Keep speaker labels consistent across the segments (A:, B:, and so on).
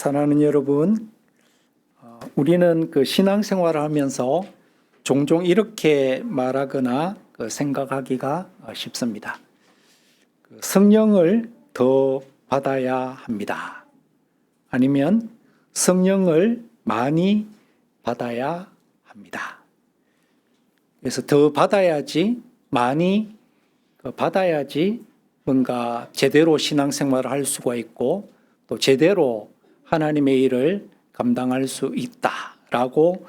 A: 사랑하는 여러분, 우리는 신앙생활을 하면서 종종 이렇게 말하거나 생각하기가 쉽습니다. 성령을 더 받아야 합니다. 아니면 성령을 많이 받아야 합니다. 그래서 더 받아야지, 많이 받아야지 뭔가 제대로 신앙생활을 할 수가 있고 또 제대로 하나님의 일을 감당할 수 있다라고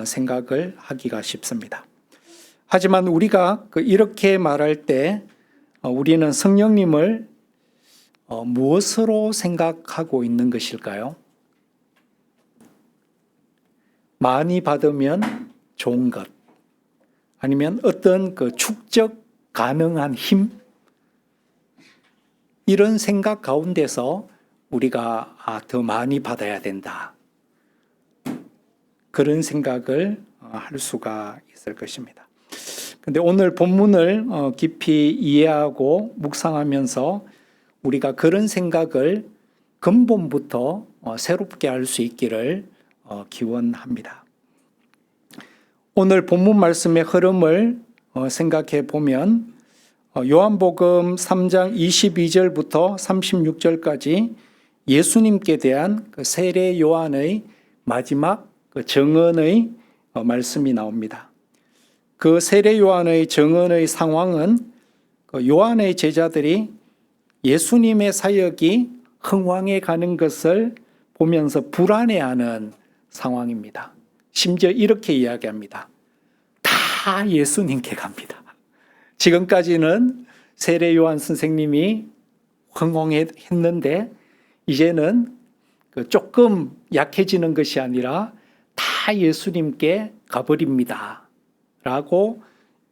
A: 생각을 하기가 쉽습니다. 하지만 우리가 이렇게 말할 때 우리는 성령님을 무엇으로 생각하고 있는 것일까요? 많이 받으면 좋은 것, 아니면 어떤 축적 가능한 힘, 이런 생각 가운데서 우리가 더 많이 받아야 된다, 그런 생각을 할 수가 있을 것입니다. 그런데 오늘 본문을 깊이 이해하고 묵상하면서 우리가 그런 생각을 근본부터 새롭게 할 수 있기를 기원합니다. 오늘 본문 말씀의 흐름을 생각해 보면 요한복음 3장 22절부터 36절까지 예수님께 대한 세례 요한의 마지막 정언의 말씀이 나옵니다. 그 세례 요한의 정언의 상황은 요한의 제자들이 예수님의 사역이 흥왕해 가는 것을 보면서 불안해하는 상황입니다. 심지어 이렇게 이야기합니다. 다 예수님께 갑니다. 지금까지는 세례 요한 선생님이 흥왕했는데 이제는 조금 약해지는 것이 아니라 다 예수님께 가버립니다 라고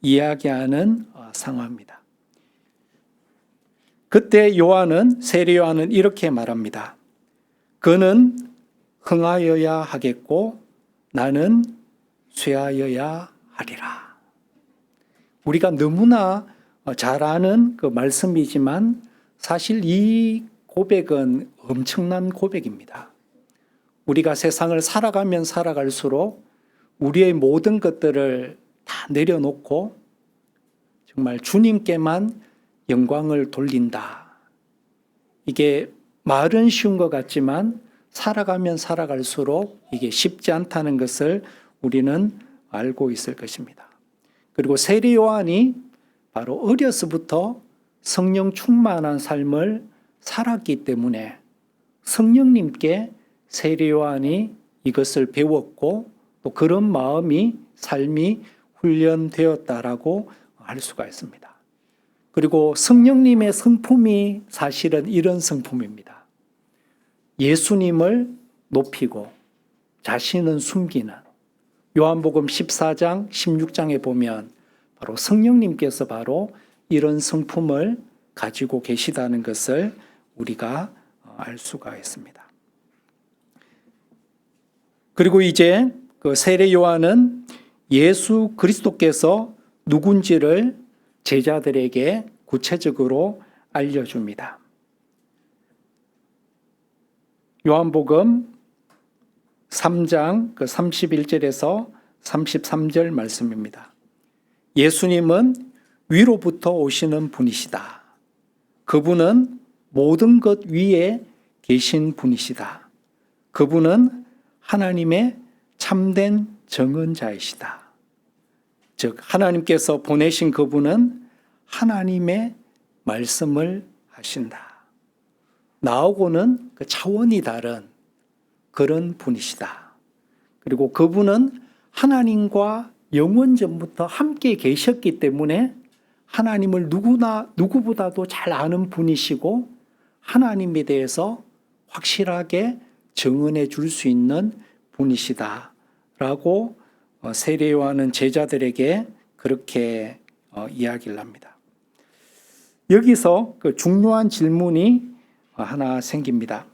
A: 이야기하는 상황입니다. 그때 세례 요한은 이렇게 말합니다. 그는 흥하여야 하겠고 나는 쇠하여야 하리라. 우리가 너무나 잘 아는 말씀이지만 사실 이 고백은 엄청난 고백입니다. 우리가 세상을 살아가면 살아갈수록 우리의 모든 것들을 다 내려놓고 정말 주님께만 영광을 돌린다. 이게 말은 쉬운 것 같지만 살아가면 살아갈수록 이게 쉽지 않다는 것을 우리는 알고 있을 것입니다. 그리고 세례 요한이 바로 어려서부터 성령 충만한 삶을 살았기 때문에 성령님께 세례 요한이 이것을 배웠고 또 그런 삶이 훈련되었다라고 할 수가 있습니다. 그리고 성령님의 성품이 사실은 이런 성품입니다. 예수님을 높이고 자신은 숨기는, 요한복음 14장 16장에 보면 바로 성령님께서 바로 이런 성품을 가지고 계시다는 것을 우리가 알 수가 있습니다. 그리고 이제 세례 요한은 예수 그리스도께서 누군지를 제자들에게 구체적으로 알려줍니다. 요한복음 3장 31절에서 33절 말씀입니다. 예수님은 위로부터 오시는 분이시다. 그분은 모든 것 위에 계신 분이시다. 그분은 하나님의 참된 정언자이시다. 즉 하나님께서 보내신 그분은 하나님의 말씀을 하신다. 나하고는 차원이 다른 그런 분이시다. 그리고 그분은 하나님과 영원전부터 함께 계셨기 때문에 하나님을 누구보다도 잘 아는 분이시고 하나님에 대해서 확실하게 증언해 줄 수 있는 분이시다라고 세례 요한은 제자들에게 그렇게 이야기를 합니다. 여기서 중요한 질문이 하나 생깁니다.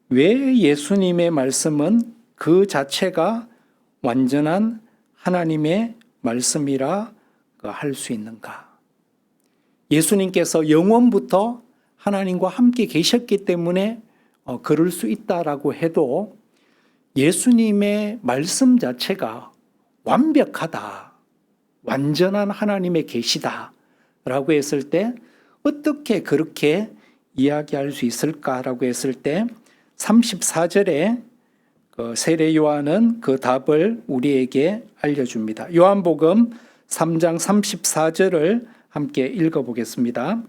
A: 왜 예수님의 말씀은 그 자체가 완전한 하나님의 말씀이라 할 수 있는가? 예수님께서 영원부터 하나님과 함께 계셨기 때문에 그럴 수 있다라고 해도 예수님의 말씀 자체가 완벽하다, 완전한 하나님의 계시다라고 했을 때 어떻게 그렇게 이야기할 수 있을까라고 했을 때 34절에 세례 요한은 그 답을 우리에게 알려줍니다. 요한복음 3장 34절을 함께 읽어보겠습니다.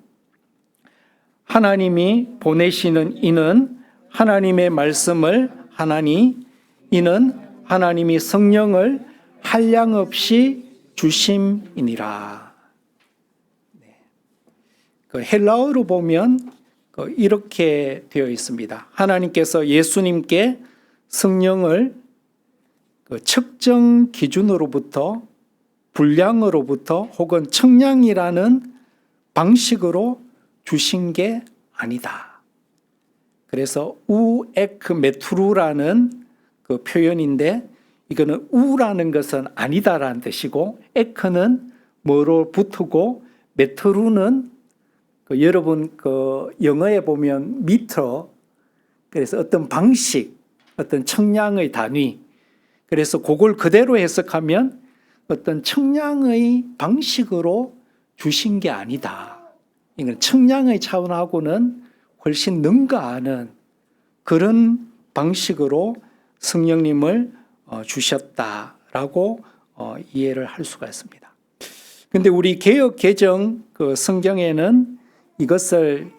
A: 하나님이 보내시는 이는 하나님의 말씀을 하나니 이는 하나님이 성령을 한량없이 주심이니라. 헬라어로 보면 이렇게 되어 있습니다. 하나님께서 예수님께 성령을 측정 기준으로부터 분량으로부터 혹은 청량이라는 방식으로 주신 게 아니다. 그래서 우에크메투루라는 그 표현인데 이거는 우라는 것은 아니다라는 뜻이고 에크는 뭐로 붙고 메트루는 여러분 영어에 보면 미터, 그래서 어떤 방식, 어떤 청량의 단위, 그래서 그걸 그대로 해석하면 어떤 청량의 방식으로 주신 게 아니다. 이건 청량의 차원하고는 훨씬 능가하는 그런 방식으로 성령님을 주셨다라고 이해를 할 수가 있습니다. 그런데 우리 개역 개정 성경에는 이것을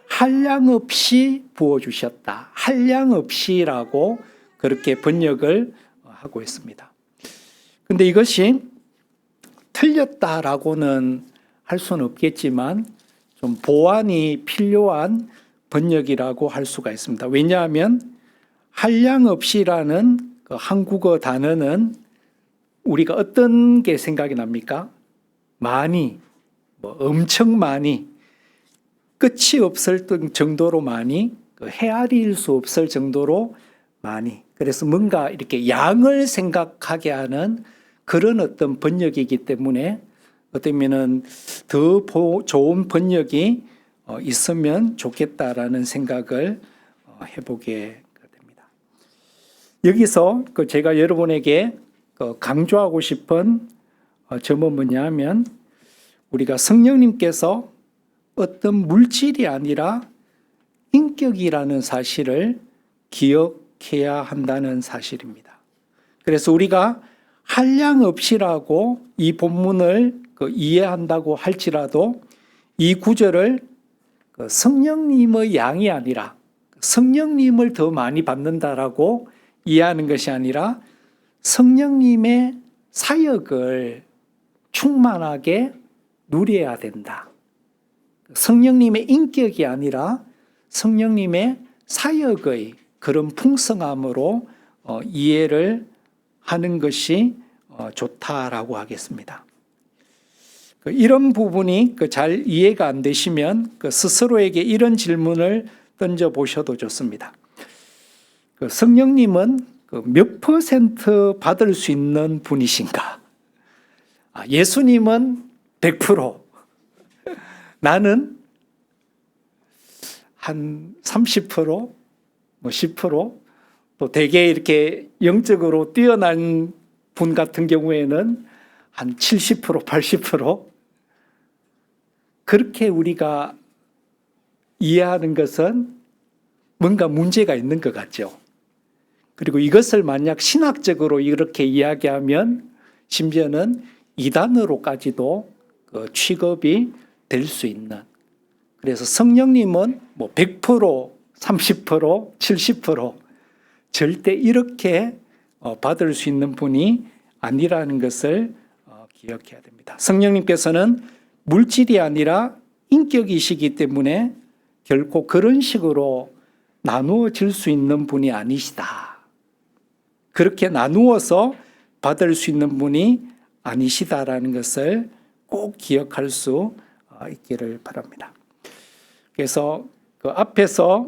A: 한량없이 부어주셨다, 한량없이라고 그렇게 번역을 하고 있습니다. 그런데 이것이 틀렸다라고는 할 수는 없겠지만 좀 보완이 필요한 번역이라고 할 수가 있습니다. 왜냐하면 한량없이라는 그 한국어 단어는 우리가 어떤 게 생각이 납니까? 많이, 엄청 많이, 끝이 없을 정도로 많이, 헤아릴 수 없을 정도로 많이. 그래서 뭔가 이렇게 양을 생각하게 하는 그런 어떤 번역이기 때문에 어쩌면은 더 좋은 번역이 있으면 좋겠다라는 생각을 해보게 됩니다. 여기서 제가 여러분에게 강조하고 싶은 점은 뭐냐면 우리가 성령님께서 어떤 물질이 아니라 인격이라는 사실을 기억해야 한다는 사실입니다. 그래서 우리가 한량없이라고 이 본문을 이해한다고 할지라도 이 구절을 성령님의 양이 아니라 성령님을 더 많이 받는다라고 이해하는 것이 아니라 성령님의 사역을 충만하게 누려야 된다. 성령님의 인격이 아니라 성령님의 사역의 그런 풍성함으로 이해를 하는 것이 좋다라고 하겠습니다. 이런 부분이 잘 이해가 안 되시면 스스로에게 이런 질문을 던져보셔도 좋습니다. 성령님은 몇 퍼센트 받을 수 있는 분이신가? 예수님은 100%, 나는 한 30%, 10%, 또 되게 이렇게 영적으로 뛰어난 분 같은 경우에는 한 70%, 80%. 그렇게 우리가 이해하는 것은 뭔가 문제가 있는 것 같죠. 그리고 이것을 만약 신학적으로 이렇게 이야기하면 심지어는 이단으로까지도 취급이 될 수 있는. 그래서 성령님은 100%, 30%, 70% 절대 이렇게 받을 수 있는 분이 아니라는 것을 기억해야 됩니다. 성령님께서는 물질이 아니라 인격이시기 때문에 결코 그런 식으로 나누어질 수 있는 분이 아니시다. 그렇게 나누어서 받을 수 있는 분이 아니시다라는 것을 꼭 기억할 수 있기를 바랍니다. 그래서 앞에서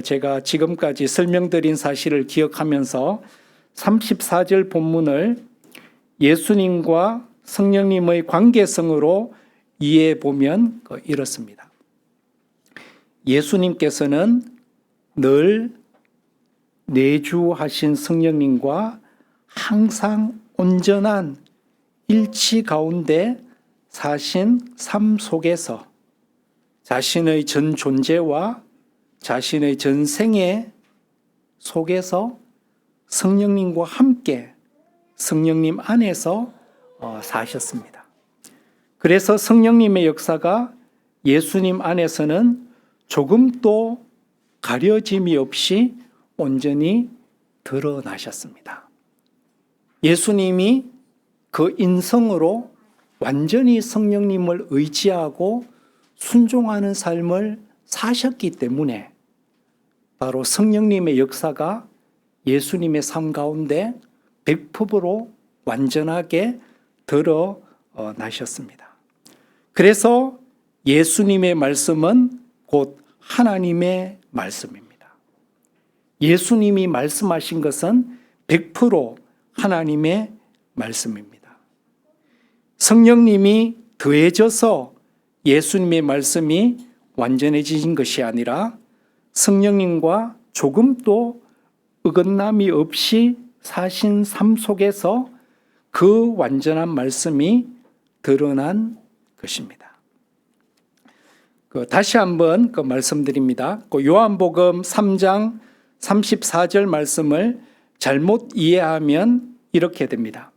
A: 제가 지금까지 설명드린 사실을 기억하면서 34절 본문을 예수님과 성령님의 관계성으로 이해해 보면 이렇습니다. 예수님께서는 늘 내주하신 성령님과 항상 온전한 일치 가운데 사신 삶 속에서 자신의 전 존재와 자신의 전생애 속에서 성령님과 함께 성령님 안에서 사셨습니다. 그래서 성령님의 역사가 예수님 안에서는 조금도 가려짐이 없이 온전히 드러나셨습니다. 예수님이 그 인성으로 완전히 성령님을 의지하고 순종하는 삶을 사셨기 때문에 바로 성령님의 역사가 예수님의 삶 가운데 100% 완전하게 드러나셨습니다. 그래서 예수님의 말씀은 곧 하나님의 말씀입니다. 예수님이 말씀하신 것은 100% 하나님의 말씀입니다. 성령님이 더해져서 예수님의 말씀이 완전해진 것이 아니라 성령님과 조금도 어긋남이 없이 사신 삶 속에서 그 완전한 말씀이 드러난 것입니다. 다시 한번 말씀드립니다. 요한복음 3장 34절 말씀을 잘못 이해하면 이렇게 됩니다.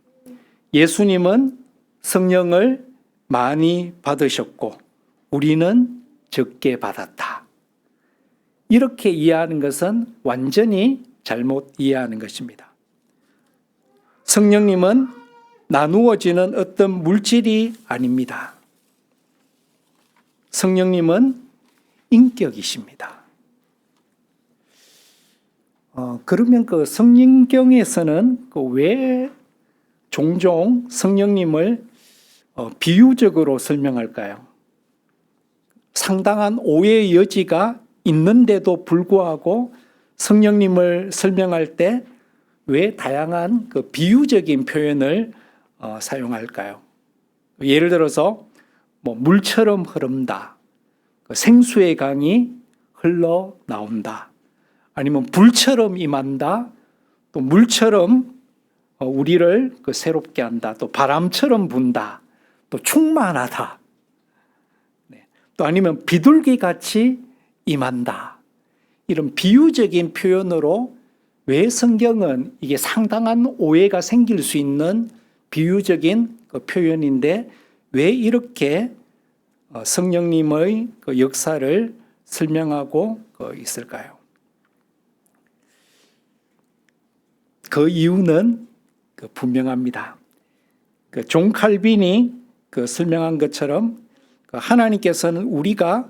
A: 예수님은 성령을 많이 받으셨고 우리는 적게 받았다. 이렇게 이해하는 것은 완전히 잘못 이해하는 것입니다. 성령님은 나누어지는 어떤 물질이 아닙니다. 성령님은 인격이십니다. 그러면 성경에서는 왜 종종 성령님을 비유적으로 설명할까요? 상당한 오해의 여지가 있는데도 불구하고 성령님을 설명할 때 왜 다양한 비유적인 표현을 사용할까요? 예를 들어서 물처럼 흐른다, 생수의 강이 흘러나온다, 아니면 불처럼 임한다, 또 물처럼 우리를 새롭게 한다, 또 바람처럼 분다, 또 충만하다, 또 아니면 비둘기같이 임한다. 이런 비유적인 표현으로 왜 성경은 이게 상당한 오해가 생길 수 있는 비유적인 표현인데 왜 이렇게 성령님의 역사를 설명하고 있을까요? 그 이유는 분명합니다. 존 칼빈이 설명한 것처럼 하나님께서는 우리가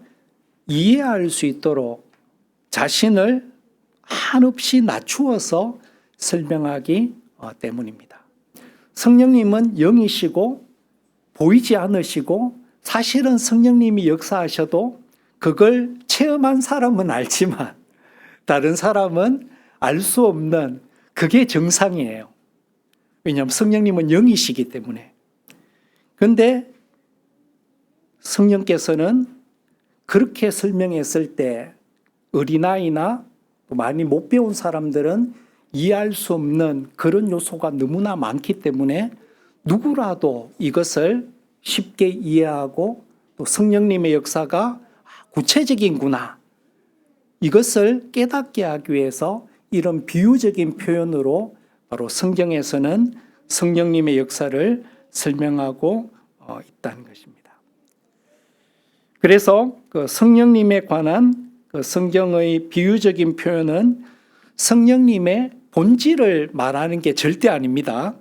A: 이해할 수 있도록 자신을 한없이 낮추어서 설명하기 때문입니다. 성령님은 영이시고 보이지 않으시고 사실은 성령님이 역사하셔도 그걸 체험한 사람은 알지만 다른 사람은 알 수 없는 그게 정상이에요. 왜냐하면 성령님은 영이시기 때문에. 그런데 성령께서는 그렇게 설명했을 때 어린아이나 많이 못 배운 사람들은 이해할 수 없는 그런 요소가 너무나 많기 때문에 누구라도 이것을 쉽게 이해하고 또 성령님의 역사가 구체적인구나, 이것을 깨닫게 하기 위해서 이런 비유적인 표현으로 바로 성경에서는 성령님의 역사를 설명하고 있다는 것입니다. 그래서 성령님에 관한 성경의 비유적인 표현은 성령님의 본질을 말하는 게 절대 아닙니다.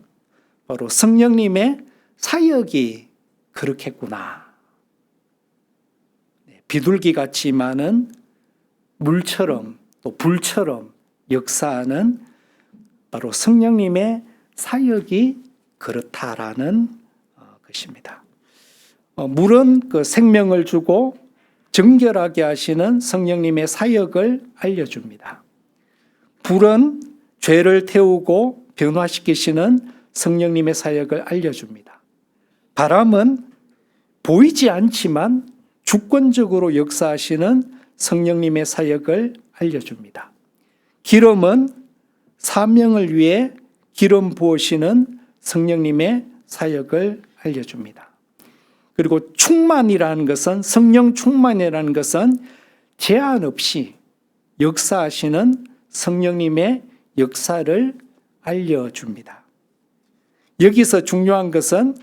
A: 바로 성령님의 사역이 그렇겠구나. 비둘기같이 많은 물처럼 또 불처럼 역사하는 바로 성령님의 사역이 그렇다라는 것입니다. 물은 생명을 주고 정결하게 하시는 성령님의 사역을 알려줍니다. 불은 죄를 태우고 변화시키시는 성령님의 사역을 알려줍니다. 바람은 보이지 않지만 주권적으로 역사하시는 성령님의 사역을 알려줍니다. 기름은 사명을 위해 기름 부으시는 성령님의 사역을 알려줍니다. 그리고 충만이라는 것은, 성령 충만이라는 것은 제한 없이 역사하시는 성령님의 역사를 알려줍니다. 여기서 중요한 것은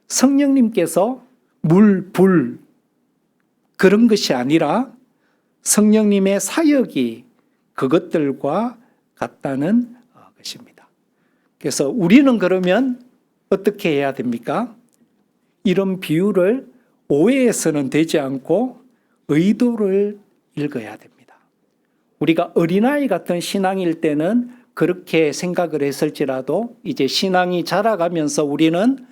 A: 성령님께서 물, 불 그런 것이 아니라 성령님의 사역이 그것들과 같다는 것입니다. 그래서 우리는 그러면 어떻게 해야 됩니까? 이런 비유를 오해해서는 되지 않고 의도를 읽어야 됩니다. 우리가 어린아이 같은 신앙일 때는 그렇게 생각을 했을지라도 이제 신앙이 자라가면서 우리는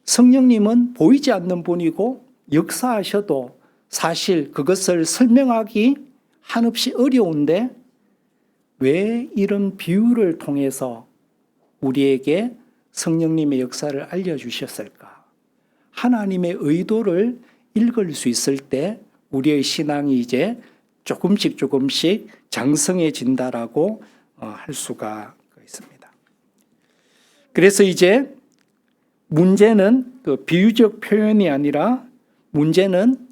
A: 성령님은 보이지 않는 분이고 역사하셔도 사실 그것을 설명하기 한없이 어려운데 왜 이런 비유를 통해서 우리에게 성령님의 역사를 알려주셨을까? 하나님의 의도를 읽을 수 있을 때 우리의 신앙이 이제 조금씩 장성해진다라고 할 수가 있습니다. 그래서 이제 문제는 그 비유적 표현이 아니라 문제는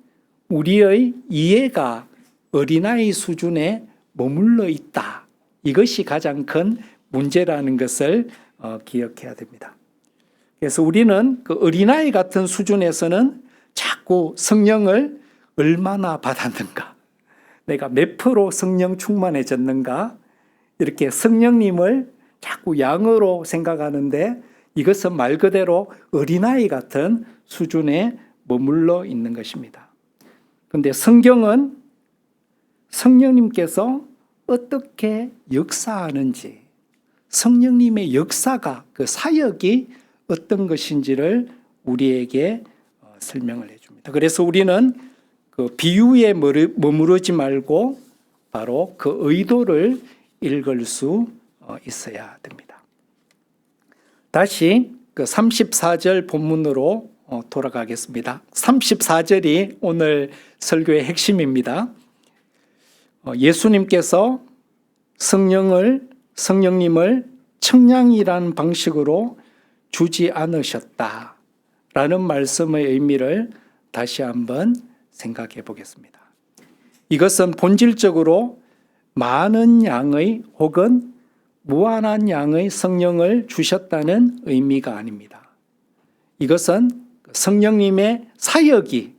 A: 우리의 이해가 어린아이 수준에 머물러 있다. 이것이 가장 큰 문제라는 것을 기억해야 됩니다. 그래서 우리는 그 어린아이 같은 수준에서는 자꾸 성령을 얼마나 받았는가, 내가 몇 프로 성령 충만해졌는가, 이렇게 성령님을 자꾸 양으로 생각하는데 이것은 말 그대로 어린아이 같은 수준에 머물러 있는 것입니다. 그런데 성경은 성령님께서 어떻게 역사하는지, 성령님의 역사가, 그 사역이 어떤 것인지를 우리에게 설명을 해줍니다. 그래서 우리는 그 비유에 머무르지 말고 바로 그 의도를 읽을 수 있어야 됩니다. 다시 그 34절 본문으로 돌아가겠습니다. 34절이 오늘 설교의 핵심입니다. 예수님께서 성령님을 청량이라는 방식으로 주지 않으셨다라는 말씀의 의미를 다시 한번 생각해 보겠습니다. 이것은 본질적으로 많은 양의 혹은 무한한 양의 성령을 주셨다는 의미가 아닙니다. 이것은 성령님의 사역이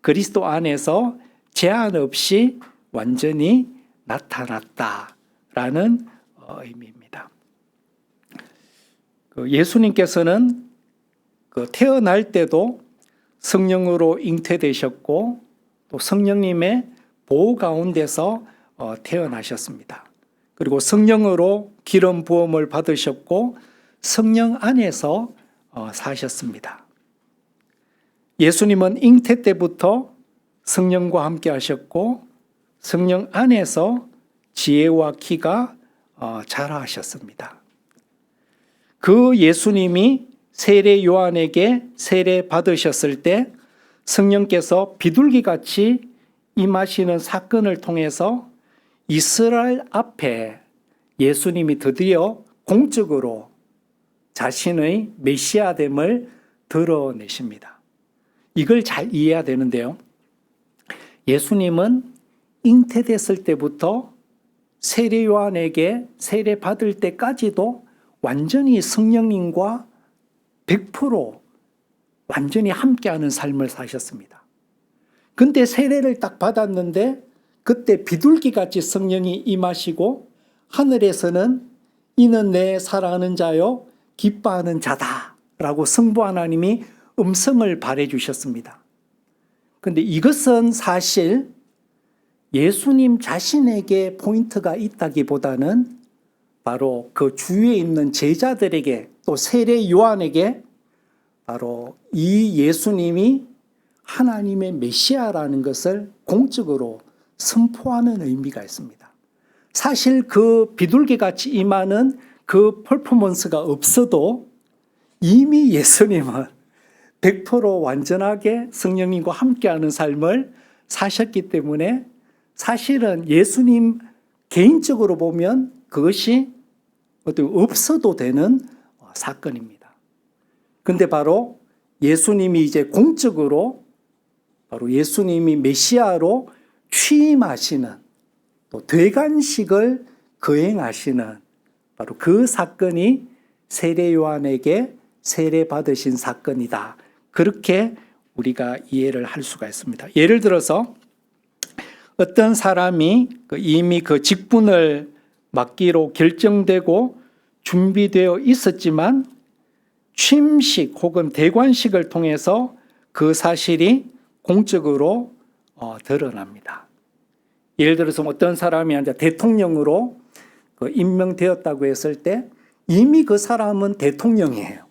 A: 그리스도 안에서 제한 없이 완전히 나타났다라는 의미입니다. 예수님께서는 태어날 때도 성령으로 잉태되셨고 또 성령님의 보호 가운데서 태어나셨습니다. 그리고 성령으로 기름 부음을 받으셨고 성령 안에서 사셨습니다. 예수님은 잉태 때부터 성령과 함께 하셨고 성령 안에서 지혜와 키가 자라하셨습니다. 그 예수님이 세례 요한에게 세례 받으셨을 때 성령께서 비둘기같이 임하시는 사건을 통해서 이스라엘 앞에 예수님이 드디어 공적으로 자신의 메시아됨을 드러내십니다. 이걸 잘 이해해야 되는데요. 예수님은 잉태됐을 때부터 세례 요한에게 세례 받을 때까지도 완전히 성령님과 100% 완전히 함께하는 삶을 사셨습니다. 근데 세례를 딱 받았는데 그때 비둘기같이 성령이 임하시고 하늘에서는 이는 내 사랑하는 자요 기뻐하는 자다라고 성부 하나님이 음성을 발해 주셨습니다. 그런데 이것은 사실 예수님 자신에게 포인트가 있다기보다는 바로 그 주위에 있는 제자들에게 또 세례 요한에게 바로 이 예수님이 하나님의 메시아라는 것을 공적으로 선포하는 의미가 있습니다. 사실 그 비둘기같이 임하는 그 퍼포먼스가 없어도 이미 예수님은 100% 완전하게 성령님과 함께하는 삶을 사셨기 때문에 사실은 예수님 개인적으로 보면 그것이 없어도 되는 사건입니다. 근데 바로 예수님이 이제 공적으로 바로 예수님이 메시아로 취임하시는 또 대관식을 거행하시는 바로 그 사건이 세례 요한에게 세례 받으신 사건이다. 그렇게 우리가 이해를 할 수가 있습니다. 예를 들어서 어떤 사람이 이미 그 직분을 맡기로 결정되고 준비되어 있었지만 취임식 혹은 대관식을 통해서 그 사실이 공적으로 드러납니다. 예를 들어서 어떤 사람이 이제 대통령으로 임명되었다고 했을 때 이미 그 사람은 대통령이에요.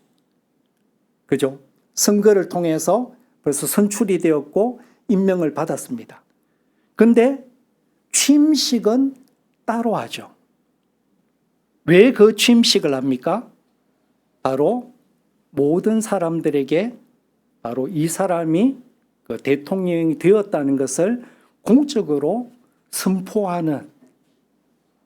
A: 그죠? 선거를 통해서 벌써 선출이 되었고 임명을 받았습니다. 근데 취임식은 따로 하죠. 왜 그 취임식을 합니까? 바로 모든 사람들에게 바로 이 사람이 그 대통령이 되었다는 것을 공적으로 선포하는,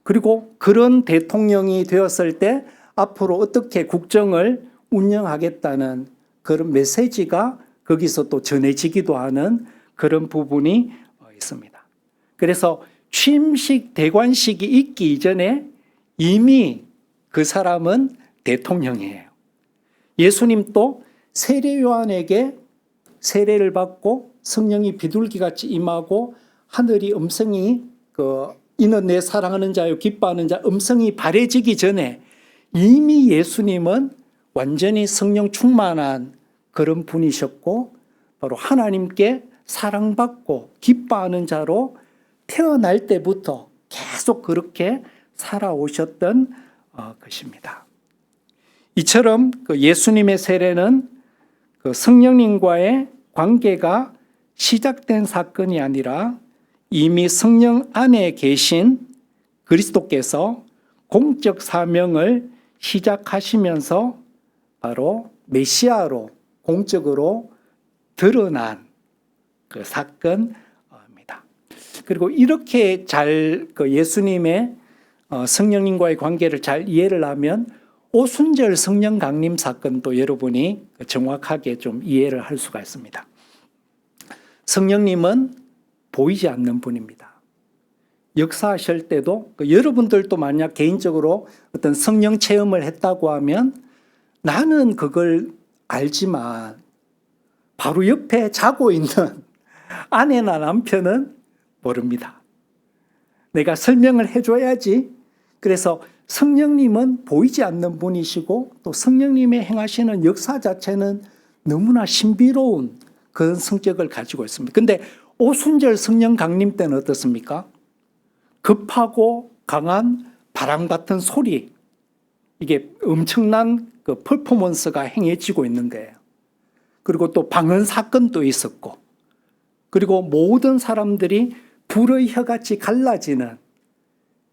A: 그리고 그런 대통령이 되었을 때 앞으로 어떻게 국정을 운영하겠다는 그런 메시지가 거기서 또 전해지기도 하는 그런 부분이 있습니다. 그래서 취임식, 대관식이 있기 이전에 이미 그 사람은 대통령이에요. 예수님도 세례 요한에게 세례를 받고 성령이 비둘기같이 임하고 하늘이 음성이 이는 내 사랑하는 자요 기뻐하는 자 음성이 발해지기 전에 이미 예수님은 완전히 성령 충만한 그런 분이셨고 바로 하나님께 사랑받고 기뻐하는 자로 태어날 때부터 계속 그렇게 살아오셨던 것입니다. 이처럼 예수님의 세례는 성령님과의 관계가 시작된 사건이 아니라 이미 성령 안에 계신 그리스도께서 공적 사명을 시작하시면서 바로 메시아로 공적으로 드러난 그 사건입니다. 그리고 이렇게 잘 예수님의 성령님과의 관계를 잘 이해를 하면 오순절 성령 강림 사건도 여러분이 정확하게 좀 이해를 할 수가 있습니다. 성령님은 보이지 않는 분입니다. 역사하실 때도 여러분들도 만약 개인적으로 어떤 성령 체험을 했다고 하면 나는 그걸 알지만 바로 옆에 자고 있는 아내나 남편은 모릅니다. 내가 설명을 해줘야지. 그래서 성령님은 보이지 않는 분이시고 또 성령님의 행하시는 역사 자체는 너무나 신비로운 그런 성격을 가지고 있습니다. 근데 오순절 성령 강림 때는 어떻습니까? 급하고 강한 바람 같은 소리, 이게 엄청난 그 퍼포먼스가 행해지고 있는 거예요. 그리고 또 방언 사건도 있었고, 그리고 모든 사람들이 불의 혀같이 갈라지는,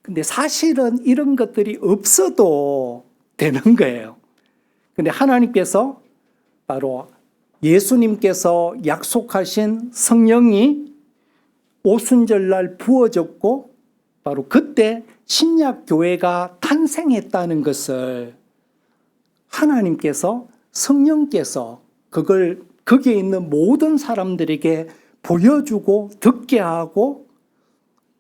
A: 근데 사실은 이런 것들이 없어도 되는 거예요. 근데 하나님께서 바로 예수님께서 약속하신 성령이 오순절날 부어졌고 바로 그때 신약교회가 탄생했다는 것을 하나님께서 성령께서 그걸 거기에 있는 모든 사람들에게 보여주고 듣게 하고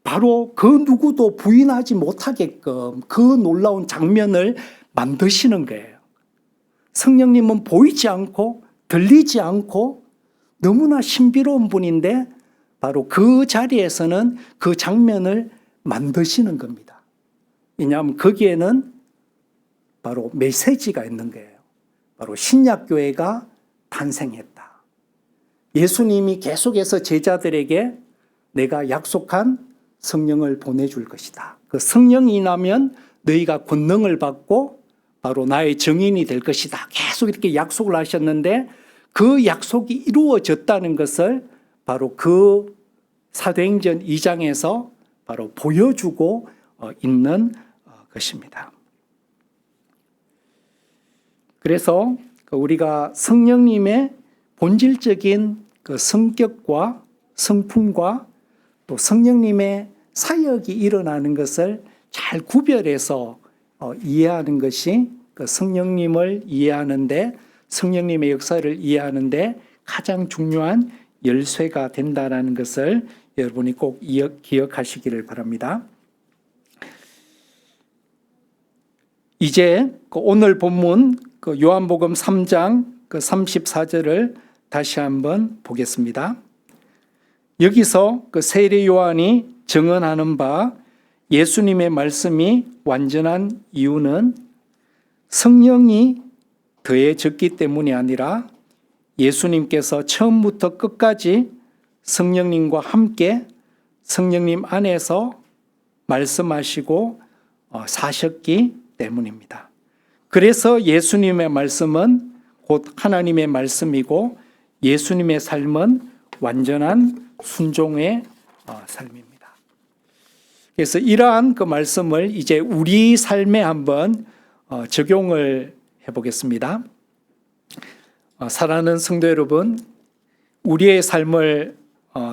A: 바로 그 누구도 부인하지 못하게끔 그 놀라운 장면을 만드시는 거예요. 성령님은 보이지 않고 들리지 않고 너무나 신비로운 분인데 바로 그 자리에서는 그 장면을 만드시는 겁니다. 왜냐하면 거기에는 바로 메시지가 있는 거예요. 바로 신약교회가 탄생했다. 예수님이 계속해서 제자들에게 내가 약속한 성령을 보내줄 것이다. 그 성령이 나면 너희가 권능을 받고 바로 나의 증인이 될 것이다. 계속 이렇게 약속을 하셨는데 그 약속이 이루어졌다는 것을 바로 그 사도행전 2장에서 바로 보여주고 있는 것입니다. 그래서 우리가 성령님의 본질적인 그 성격과 성품과 또 성령님의 사역이 일어나는 것을 잘 구별해서 이해하는 것이 그 성령님을 이해하는데, 성령님의 역사를 이해하는데 가장 중요한 열쇠가 된다는 것을 여러분이 꼭 기억하시기를 바랍니다. 이제 오늘 본문 요한복음 3장 34절을 다시 한번 보겠습니다. 여기서 세례 요한이 증언하는 바 예수님의 말씀이 완전한 이유는 성령이 더해졌기 때문이 아니라 예수님께서 처음부터 끝까지 성령님과 함께 성령님 안에서 말씀하시고 사셨기 때문입니다. 그래서 예수님의 말씀은 곧 하나님의 말씀이고 예수님의 삶은 완전한 순종의 삶입니다. 그래서 이러한 그 말씀을 이제 우리 삶에 한번 적용을 해보겠습니다. 사랑하는 성도 여러분, 우리의 삶을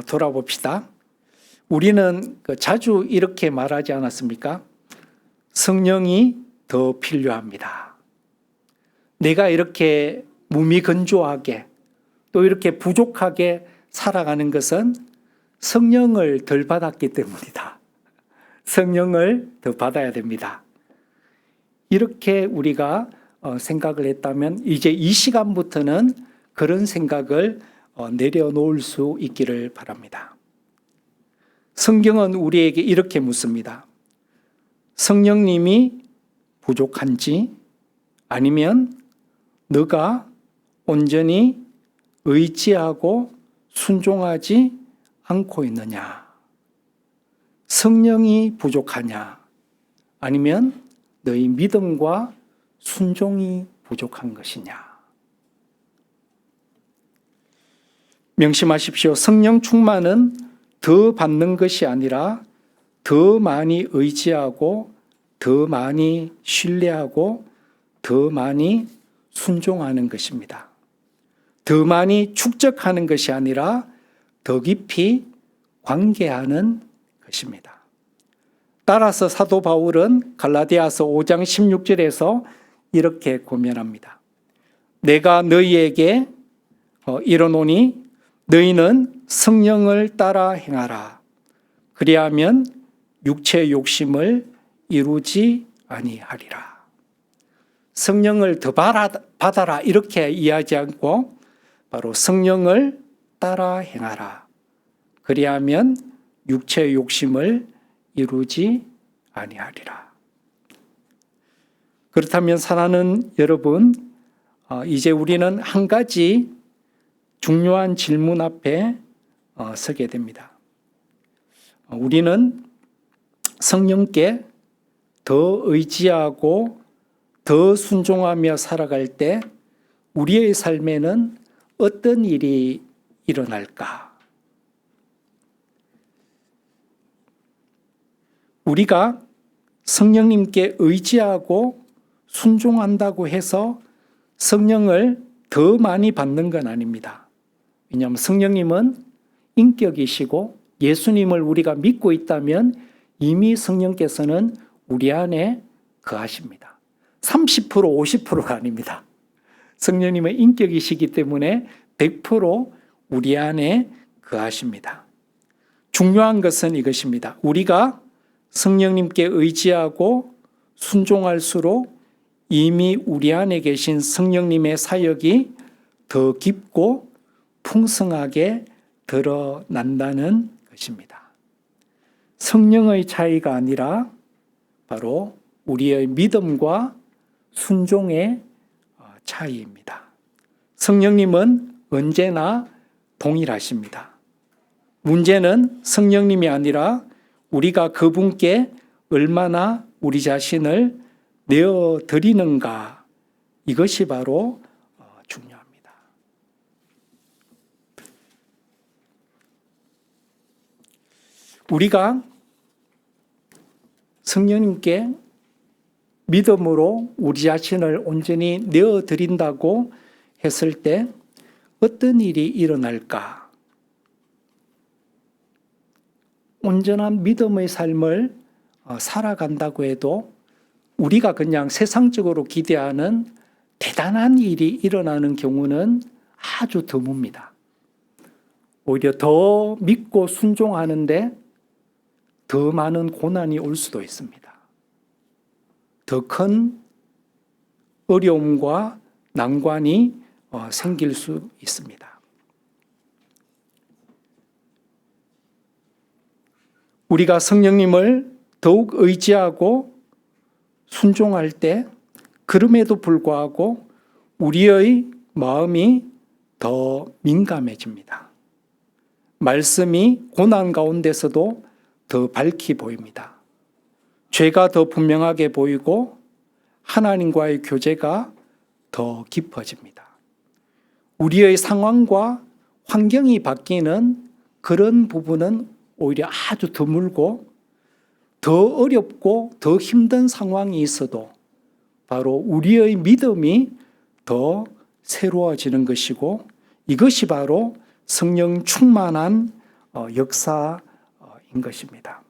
A: 돌아봅시다. 우리는 자주 이렇게 말하지 않았습니까? 성령이 더 필요합니다. 내가 이렇게 무미건조하게 또 이렇게 부족하게 살아가는 것은 성령을 덜 받았기 때문이다. 성령을 더 받아야 됩니다. 이렇게 우리가 생각을 했다면 이제 이 시간부터는 그런 생각을 내려놓을 수 있기를 바랍니다. 성경은 우리에게 이렇게 묻습니다. 성령님이 부족한지 아니면 너가 온전히 의지하고 순종하지 않고 있느냐? 성령이 부족하냐? 아니면 너희 믿음과 순종이 부족한 것이냐? 명심하십시오. 성령 충만은 더 받는 것이 아니라 더 많이 의지하고 더 많이 신뢰하고 더 많이 순종하는 것입니다. 더 많이 축적하는 것이 아니라 더 깊이 관계하는 것입니다. 따라서 사도 바울은 갈라디아서 5장 16절에서 이렇게 고면합니다. 내가 너희에게 이르노니 너희는 성령을 따라 행하라. 그리하면 육체의 욕심을 이루지 아니하리라. 성령을 더 받아라 이렇게 이해하지 않고 바로 성령을 따라 행하라. 그리하면 육체의 욕심을 이루지 아니하리라. 그렇다면 사랑하는 여러분, 이제 우리는 한 가지 중요한 질문 앞에 서게 됩니다. 우리는 성령께 더 의지하고 더 순종하며 살아갈 때 우리의 삶에는 어떤 일이 일어날까? 우리가 성령님께 의지하고 순종한다고 해서 성령을 더 많이 받는 건 아닙니다. 왜냐하면 성령님은 인격이시고 예수님을 우리가 믿고 있다면 이미 성령께서는 우리 안에 거하십니다. 30%, 50%가 아닙니다. 성령님은 인격이시기 때문에 100% 우리 안에 거하십니다. 중요한 것은 이것입니다. 우리가 성령님께 의지하고 순종할수록 이미 우리 안에 계신 성령님의 사역이 더 깊고 풍성하게 드러난다는 것입니다. 성령의 차이가 아니라 바로 우리의 믿음과 순종의 차이입니다. 성령님은 언제나 동일하십니다. 문제는 성령님이 아니라 우리가 그분께 얼마나 우리 자신을 내어드리는가, 이것이 바로 중요합니다. 우리가 성령님께 믿음으로 우리 자신을 온전히 내어드린다고 했을 때 어떤 일이 일어날까? 온전한 믿음의 삶을 살아간다고 해도 우리가 그냥 세상적으로 기대하는 대단한 일이 일어나는 경우는 아주 드뭅니다. 오히려 더 믿고 순종하는데 더 많은 고난이 올 수도 있습니다. 더 큰 어려움과 난관이 생길 수 있습니다. 우리가 성령님을 더욱 의지하고 순종할 때 그럼에도 불구하고 우리의 마음이 더 민감해집니다. 말씀이 고난 가운데서도 더 밝히 보입니다. 죄가 더 분명하게 보이고 하나님과의 교제가 더 깊어집니다. 우리의 상황과 환경이 바뀌는 그런 부분은 오히려 아주 드물고 더 어렵고 더 힘든 상황이 있어도 바로 우리의 믿음이 더 새로워지는 것이고 이것이 바로 성령 충만한 역사인 것입니다.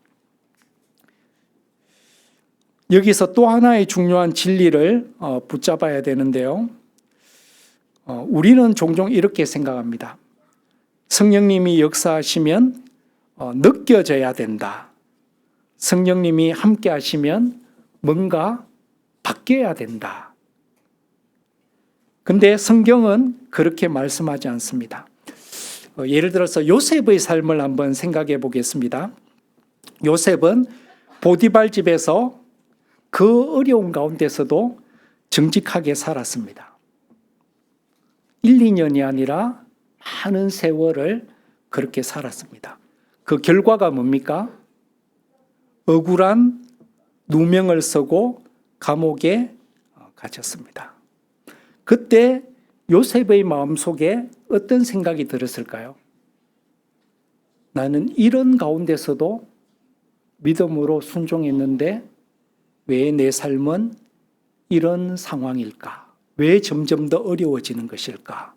A: 여기서 또 하나의 중요한 진리를 붙잡아야 되는데요. 우리는 종종 이렇게 생각합니다. 성령님이 역사하시면 느껴져야 된다. 성령님이 함께 하시면 뭔가 바뀌어야 된다. 근데 성경은 그렇게 말씀하지 않습니다. 예를 들어서 요셉의 삶을 한번 생각해 보겠습니다. 요셉은 보디발 집에서 그 어려운 가운데서도 정직하게 살았습니다. 1, 2년이 아니라 많은 세월을 그렇게 살았습니다. 그 결과가 뭡니까? 억울한 누명을 쓰고 감옥에 갇혔습니다. 그때 요셉의 마음속에 어떤 생각이 들었을까요? 나는 이런 가운데서도 믿음으로 순종했는데 왜 내 삶은 이런 상황일까? 왜 점점 더 어려워지는 것일까?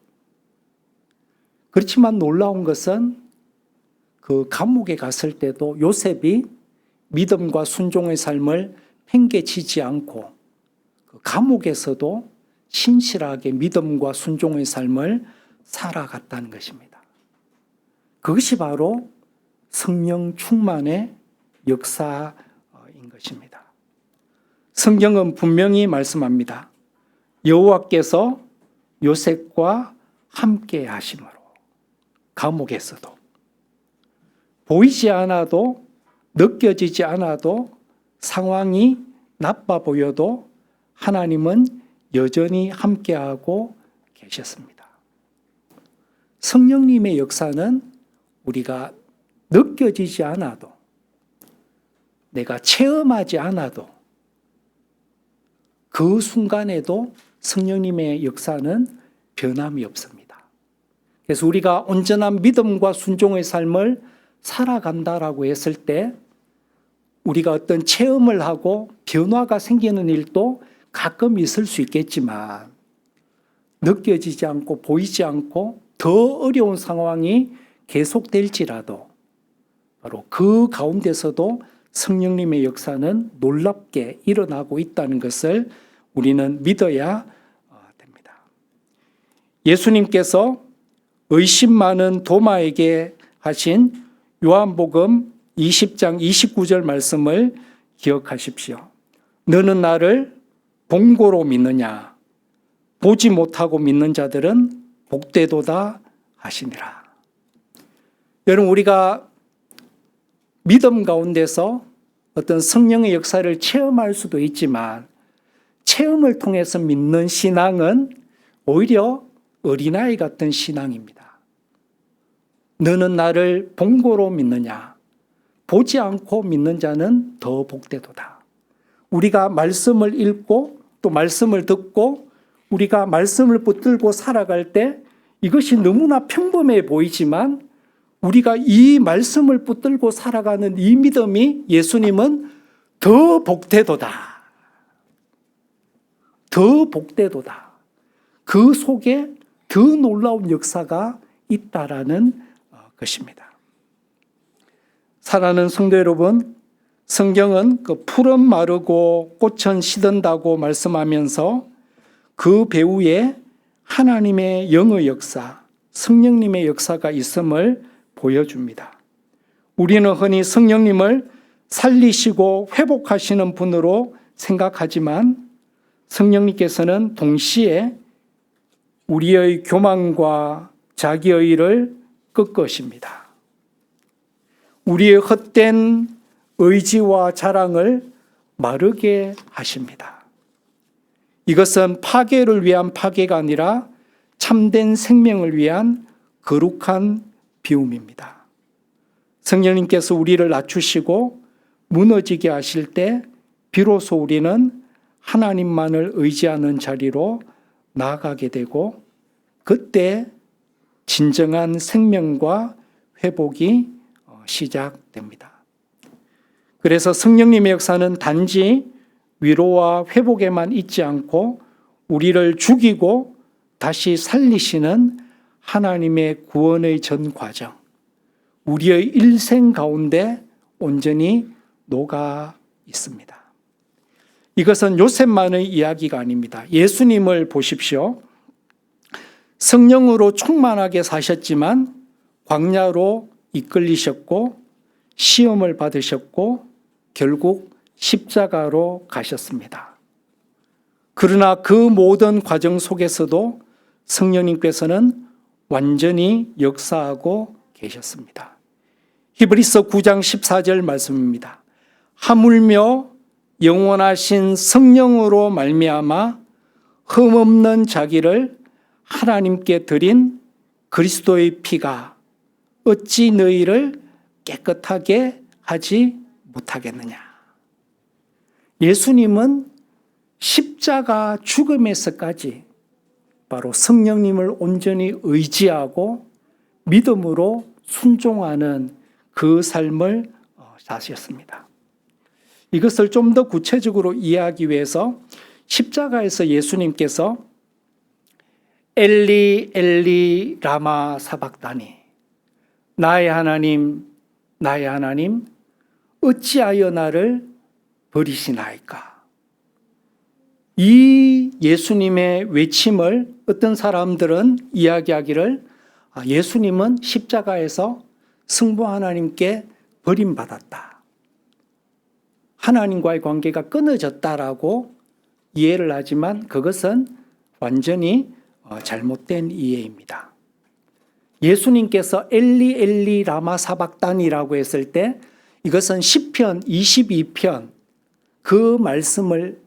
A: 그렇지만 놀라운 것은 그 감옥에 갔을 때도 요셉이 믿음과 순종의 삶을 팽개치지 않고 그 감옥에서도 신실하게 믿음과 순종의 삶을 살아갔다는 것입니다. 그것이 바로 성령 충만의 역사인 것입니다. 성경은 분명히 말씀합니다. 여호와께서 요셉과 함께 하심으로 감옥에서도 보이지 않아도 느껴지지 않아도 상황이 나빠 보여도 하나님은 여전히 함께하고 계셨습니다. 성령님의 역사는 우리가 느껴지지 않아도 내가 체험하지 않아도 그 순간에도 성령님의 역사는 변함이 없습니다. 그래서 우리가 온전한 믿음과 순종의 삶을 살아간다라고 했을 때 우리가 어떤 체험을 하고 변화가 생기는 일도 가끔 있을 수 있겠지만 느껴지지 않고 보이지 않고 더 어려운 상황이 계속될지라도 바로 그 가운데서도 성령님의 역사는 놀랍게 일어나고 있다는 것을 우리는 믿어야 됩니다. 예수님께서 의심 많은 도마에게 하신 요한복음 20장 29절 말씀을 기억하십시오. 너는 나를 본고로 믿느냐? 보지 못하고 믿는 자들은 복되도다 하시니라. 여러분, 우리가 믿음 가운데서 어떤 성령의 역사를 체험할 수도 있지만 체험을 통해서 믿는 신앙은 오히려 어린아이 같은 신앙입니다. 너는 나를 본고로 믿느냐? 보지 않고 믿는 자는 더 복되도다. 우리가 말씀을 읽고 또 말씀을 듣고 우리가 말씀을 붙들고 살아갈 때 이것이 너무나 평범해 보이지만 우리가 이 말씀을 붙들고 살아가는 이 믿음이 예수님은 더 복되도다. 더 복되도다. 그 속에 더 놀라운 역사가 있다라는 것입니다. 사랑하는 성도 여러분, 성경은 그 풀은 마르고 꽃은 시든다고 말씀하면서 그 배후에 하나님의 영의 역사, 성령님의 역사가 있음을 보여줍니다. 우리는 흔히 성령님을 살리시고 회복하시는 분으로 생각하지만 성령님께서는 동시에 우리의 교만과 자기의의를 꺾으십니다. 우리의 헛된 의지와 자랑을 마르게 하십니다. 이것은 파괴를 위한 파괴가 아니라 참된 생명을 위한 거룩한 비움입니다. 성령님께서 우리를 낮추시고 무너지게 하실 때 비로소 우리는 하나님만을 의지하는 자리로 나아가게 되고 그때 진정한 생명과 회복이 시작됩니다. 그래서 성령님의 역사는 단지 위로와 회복에만 있지 않고 우리를 죽이고 다시 살리시는 하나님의 구원의 전 과정, 우리의 일생 가운데 온전히 녹아 있습니다. 이것은 요셉만의 이야기가 아닙니다. 예수님을 보십시오. 성령으로 충만하게 사셨지만 광야로 이끌리셨고 시험을 받으셨고 결국 십자가로 가셨습니다. 그러나 그 모든 과정 속에서도 성령님께서는 완전히 역사하고 계셨습니다. 히브리서 9장 14절 말씀입니다. 하물며 영원하신 성령으로 말미암아 흠없는 자기를 하나님께 드린 그리스도의 피가 어찌 너희를 깨끗하게 하지 못하겠느냐. 예수님은 십자가 죽음에서까지 바로 성령님을 온전히 의지하고 믿음으로 순종하는 그 삶을 사셨습니다. 이것을 좀 더 구체적으로 이해하기 위해서 십자가에서 예수님께서 엘리 엘리 라마 사박다니 나의 하나님 나의 하나님 어찌하여 나를 버리시나이까. 이 예수님의 외침을 어떤 사람들은 이야기하기를 예수님은 십자가에서 성부 하나님께 버림받았다. 하나님과의 관계가 끊어졌다라고 이해를 하지만 그것은 완전히 잘못된 이해입니다. 예수님께서 엘리 엘리 라마 사박단이라고 했을 때 이것은 시편 22편 그 말씀을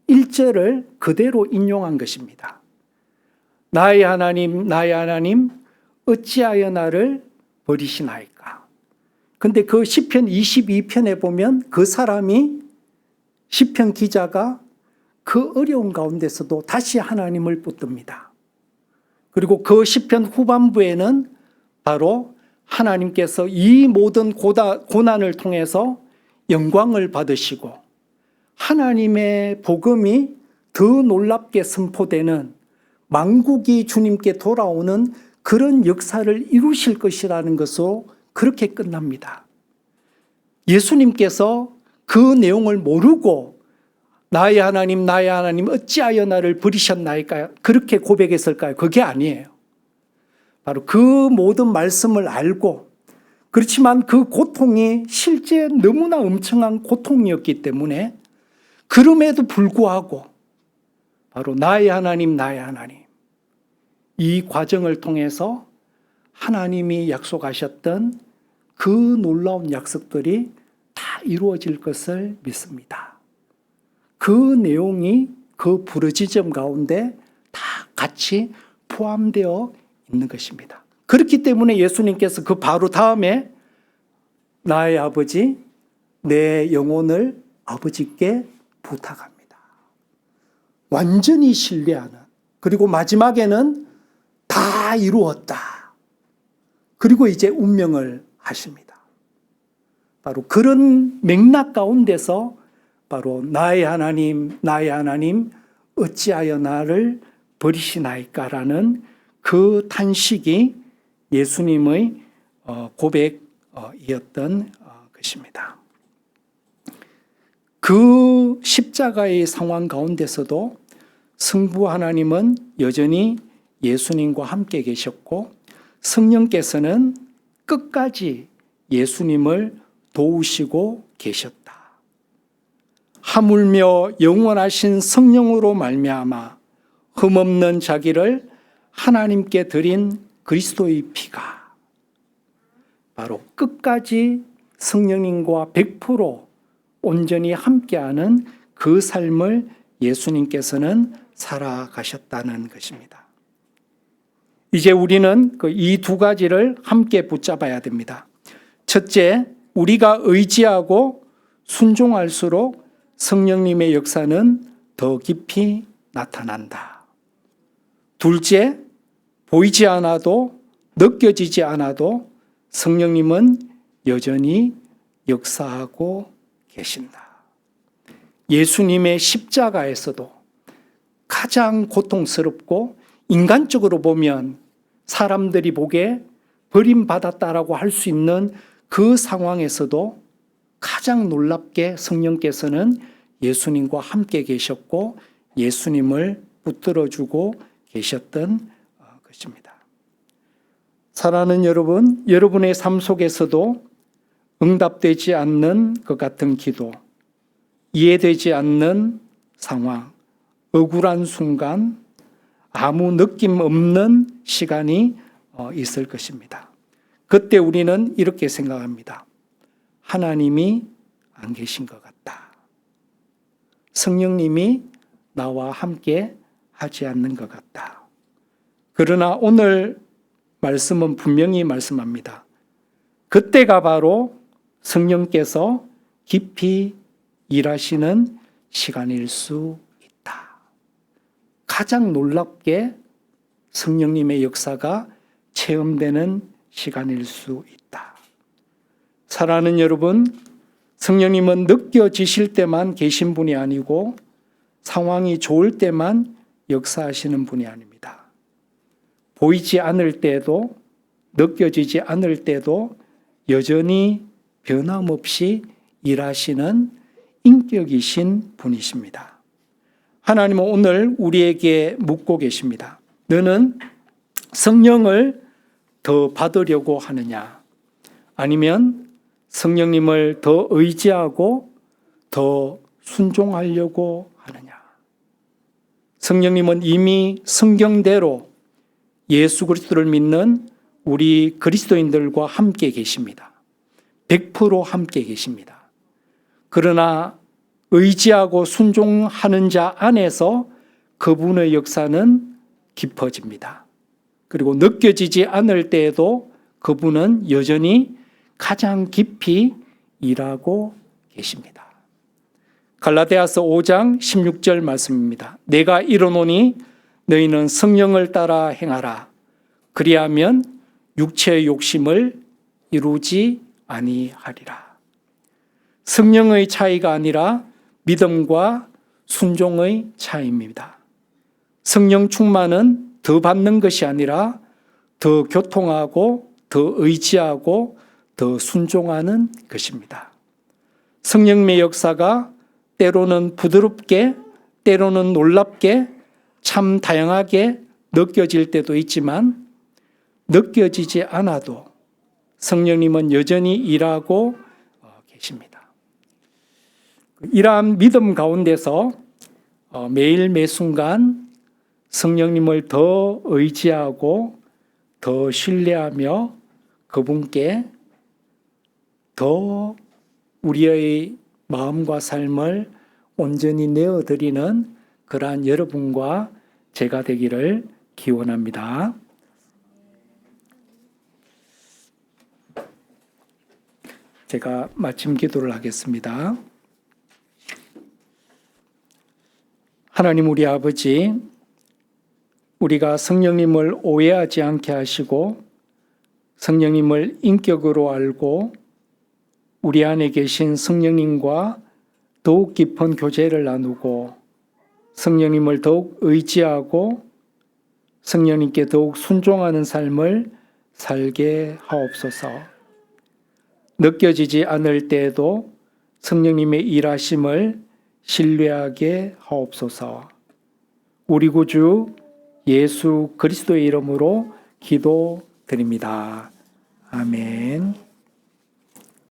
A: 1절을 그대로 인용한 것입니다. 나의 하나님 나의 하나님 어찌하여 나를 버리시나이까. 근데 그 시편 22편에 보면 그 사람이 시편 기자가 그 어려운 가운데서도 다시 하나님을 붙듭니다. 그리고 그 시편 후반부에는 바로 하나님께서 이 모든 고난을 통해서 영광을 받으시고 하나님의 복음이 더 놀랍게 선포되는 만국이 주님께 돌아오는 그런 역사를 이루실 것이라는 것으로 그렇게 끝납니다. 예수님께서 그 내용을 모르고 나의 하나님 나의 하나님 어찌하여 나를 버리셨나이까 그렇게 고백했을까요? 그게 아니에요. 바로 그 모든 말씀을 알고 그렇지만 그 고통이 실제 너무나 엄청난 고통이었기 때문에 그럼에도 불구하고 바로 나의 하나님 나의 하나님 이 과정을 통해서 하나님이 약속하셨던 그 놀라운 약속들이 다 이루어질 것을 믿습니다. 그 내용이 그 부르짖음 가운데 다 같이 포함되어 있는 것입니다. 그렇기 때문에 예수님께서 그 바로 다음에 나의 아버지 내 영혼을 아버지께 부탁합니다. 완전히 신뢰하는 그리고 마지막에는 다 이루었다. 그리고 이제 운명을 하십니다. 바로 그런 맥락 가운데서 바로 나의 하나님 어찌하여 나를 버리시나이까라는 그 탄식이 예수님의 고백이었던 것입니다. 그 십자가의 상황 가운데서도 성부 하나님은 여전히 예수님과 함께 계셨고 성령께서는 끝까지 예수님을 도우시고 계셨다. 하물며 영원하신 성령으로 말미암아 흠없는 자기를 하나님께 드린 그리스도의 피가 바로 끝까지 성령님과 100% 온전히 함께하는 그 삶을 예수님께서는 살아가셨다는 것입니다. 이제 우리는 이 두 가지를 함께 붙잡아야 됩니다. 첫째, 우리가 의지하고 순종할수록 성령님의 역사는 더 깊이 나타난다. 둘째, 보이지 않아도 느껴지지 않아도 성령님은 여전히 역사하고 계신다. 예수님의 십자가에서도 가장 고통스럽고 인간적으로 보면 사람들이 보기에 버림받았다라고 할 수 있는 그 상황에서도 가장 놀랍게 성령께서는 예수님과 함께 계셨고 예수님을 붙들어주고 계셨던 것입니다. 사랑하는 여러분, 여러분의 삶 속에서도 응답되지 않는 것 같은 기도, 이해되지 않는 상황, 억울한 순간, 아무 느낌 없는 시간이 있을 것입니다. 그때 우리는 이렇게 생각합니다. 하나님이 안 계신 것 같다. 성령님이 나와 함께 하지 않는 것 같다. 그러나 오늘 말씀은 분명히 말씀합니다. 그때가 바로 성령께서 깊이 일하시는 시간일 수 있다. 가장 놀랍게 성령님의 역사가 체험되는 시간일 수 있다. 사랑하는 여러분, 성령님은 느껴지실 때만 계신 분이 아니고 상황이 좋을 때만 역사하시는 분이 아닙니다. 보이지 않을 때도 느껴지지 않을 때도 여전히 변함없이 일하시는 인격이신 분이십니다. 하나님은 오늘 우리에게 묻고 계십니다. 너는 성령을 더 받으려고 하느냐? 아니면 성령님을 더 의지하고 더 순종하려고 하느냐? 성령님은 이미 성경대로 예수 그리스도를 믿는 우리 그리스도인들과 함께 계십니다. 100% 함께 계십니다. 그러나 의지하고 순종하는 자 안에서 그분의 역사는 깊어집니다. 그리고 느껴지지 않을 때에도 그분은 여전히 가장 깊이 일하고 계십니다. 갈라디아서 5장 16절 말씀입니다. 내가 이르노니 너희는 성령을 따라 행하라. 그리하면 육체의 욕심을 이루지 아니하리라. 성령의 차이가 아니라 믿음과 순종의 차이입니다. 성령 충만은 더 받는 것이 아니라 더 교통하고 더 의지하고 더 순종하는 것입니다. 성령의 역사가 때로는 부드럽게, 때로는 놀랍게, 참 다양하게 느껴질 때도 있지만 느껴지지 않아도 성령님은 여전히 일하고 계십니다. 이러한 믿음 가운데서 매일 매순간 성령님을 더 의지하고 더 신뢰하며 그분께 더 우리의 마음과 삶을 온전히 내어드리는 그러한 여러분과 제가 되기를 기원합니다. 제가 마침 기도를 하겠습니다. 하나님 우리 아버지, 우리가 성령님을 오해하지 않게 하시고 성령님을 인격으로 알고 우리 안에 계신 성령님과 더욱 깊은 교제를 나누고 성령님을 더욱 의지하고 성령님께 더욱 순종하는 삶을 살게 하옵소서. 느껴지지 않을 때에도 성령님의 일하심을 신뢰하게 하옵소서. 우리 구주 예수 그리스도의 이름으로 기도드립니다. 아멘.